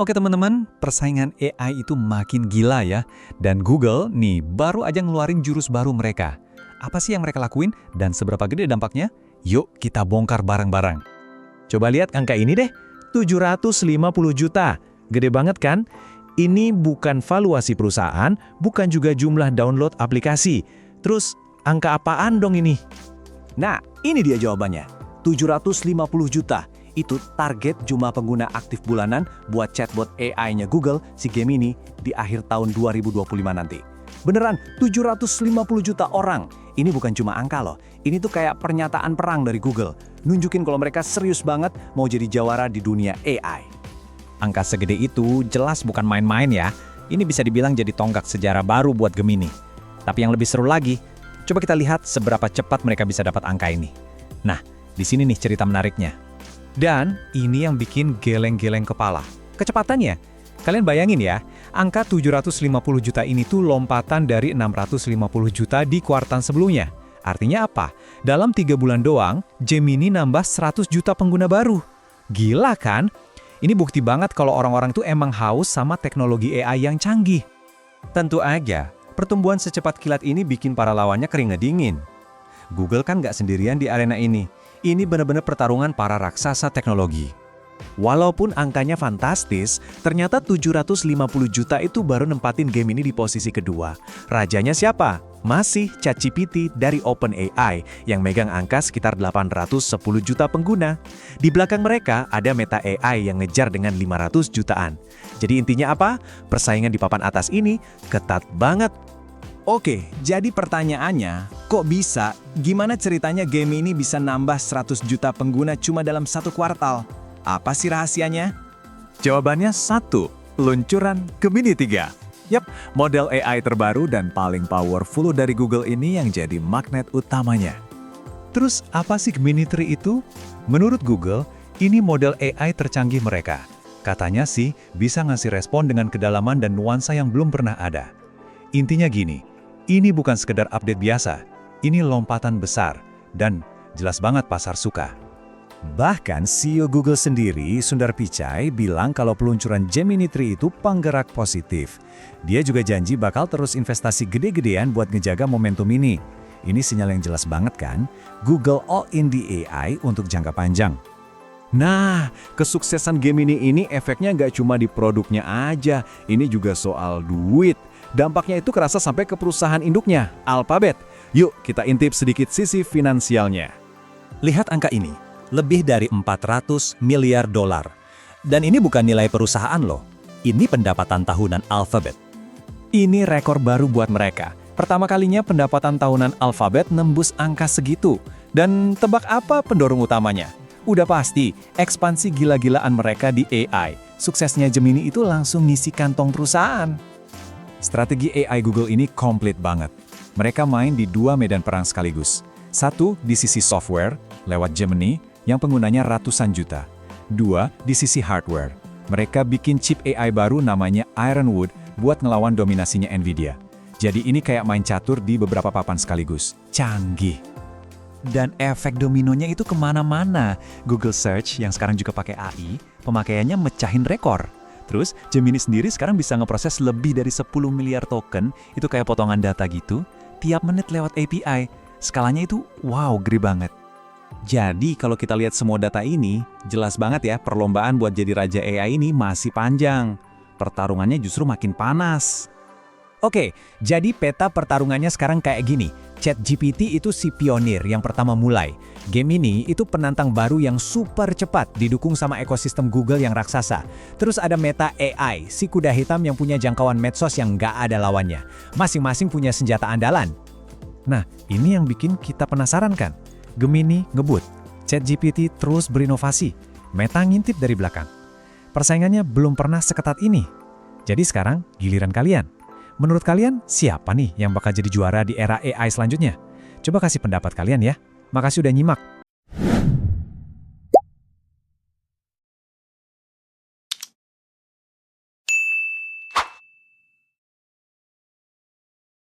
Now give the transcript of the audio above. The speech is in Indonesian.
Oke teman-teman, persaingan AI itu makin gila ya. Dan Google nih baru aja ngeluarin jurus baru mereka. Apa sih yang mereka lakuin dan seberapa gede dampaknya? Yuk kita bongkar bareng-bareng. Coba lihat angka ini deh, 750 juta. Gede banget kan? Ini bukan valuasi perusahaan, bukan juga jumlah download aplikasi. Terus, angka apaan dong ini? Nah, ini dia jawabannya. 750 juta. Itu target jumlah pengguna aktif bulanan buat chatbot AI-nya Google, si Gemini, di akhir tahun 2025 nanti. Beneran, 750 juta orang. Ini bukan cuma angka loh. Ini tuh kayak pernyataan perang dari Google. Nunjukin kalau mereka serius banget mau jadi jawara di dunia AI. Angka segede itu jelas bukan main-main ya. Ini bisa dibilang jadi tonggak sejarah baru buat Gemini. Tapi yang lebih seru lagi, coba kita lihat seberapa cepat mereka bisa dapat angka ini. Nah, di sini nih cerita menariknya. Dan ini yang bikin geleng-geleng kepala. Kecepatannya, kalian bayangin ya, angka 750 juta ini tuh lompatan dari 650 juta di kuartal sebelumnya. Artinya apa? Dalam 3 bulan doang, Gemini nambah 100 juta pengguna baru. Gila kan? Ini bukti banget kalau orang-orang tuh emang haus sama teknologi AI yang canggih. Tentu aja, pertumbuhan secepat kilat ini bikin para lawannya keringat dingin. Google kan nggak sendirian di arena ini. Ini benar-benar pertarungan para raksasa teknologi. Walaupun angkanya fantastis, ternyata 750 juta itu baru nempatin Gemini di posisi kedua. Rajanya siapa? Masih ChatGPT dari OpenAI yang megang angka sekitar 810 juta pengguna. Di belakang mereka ada Meta AI yang ngejar dengan 500 jutaan. Jadi intinya apa? Persaingan di papan atas ini ketat banget. Oke, jadi pertanyaannya, kok bisa? Gimana ceritanya Gemini bisa nambah 100 juta pengguna cuma dalam satu kuartal? Apa sih rahasianya? Jawabannya satu, luncuran Gemini 3. Yap, model AI terbaru dan paling powerful dari Google ini yang jadi magnet utamanya. Terus apa sih Gemini 3 itu? Menurut Google, ini model AI tercanggih mereka. Katanya sih bisa ngasih respon dengan kedalaman dan nuansa yang belum pernah ada. Intinya gini, ini bukan sekedar update biasa, ini lompatan besar, dan jelas banget pasar suka. Bahkan CEO Google sendiri, Sundar Pichai, bilang kalau peluncuran Gemini 3 itu penggerak positif. Dia juga janji bakal terus investasi gede-gedean buat ngejaga momentum ini. Ini sinyal yang jelas banget kan, Google all in di AI untuk jangka panjang. Nah, kesuksesan Gemini ini efeknya nggak cuma di produknya aja, ini juga soal duit. Dampaknya itu kerasa sampai ke perusahaan induknya, Alphabet. Yuk, kita intip sedikit sisi finansialnya. Lihat angka ini, lebih dari 400 miliar dolar. Dan ini bukan nilai perusahaan loh, ini pendapatan tahunan Alphabet. Ini rekor baru buat mereka. Pertama kalinya pendapatan tahunan Alphabet nembus angka segitu. Dan tebak apa pendorong utamanya? Udah pasti, ekspansi gila-gilaan mereka di AI. Suksesnya Gemini itu langsung ngisi kantong perusahaan. Strategi AI Google ini komplit banget. Mereka main di 2 medan perang sekaligus. Satu, di sisi software, lewat Gemini, yang penggunanya ratusan juta. 2, di sisi hardware. Mereka bikin chip AI baru namanya Ironwood buat ngelawan dominasinya Nvidia. Jadi ini kayak main catur di beberapa papan sekaligus. Canggih. Dan efek dominonya itu kemana-mana. Google Search yang sekarang juga pakai AI, pemakaiannya mecahin rekor. Terus, Gemini sendiri sekarang bisa ngeproses lebih dari 10 miliar token, itu kayak potongan data gitu, tiap menit lewat API. Skalanya itu, wow, gede banget. Jadi, kalau kita lihat semua data ini, jelas banget ya, perlombaan buat jadi raja AI ini masih panjang. Pertarungannya justru makin panas. Oke, jadi peta pertarungannya sekarang kayak gini. ChatGPT itu si pionir yang pertama mulai. Gemini itu penantang baru yang super cepat didukung sama ekosistem Google yang raksasa. Terus ada Meta AI, si kuda hitam yang punya jangkauan medsos yang nggak ada lawannya. Masing-masing punya senjata andalan. Nah, ini yang bikin kita penasaran kan? Gemini ngebut, ChatGPT terus berinovasi, Meta ngintip dari belakang. Persaingannya belum pernah seketat ini. Jadi sekarang giliran kalian. Menurut kalian, siapa nih yang bakal jadi juara di era AI selanjutnya? Coba kasih pendapat kalian ya. Makasih udah nyimak.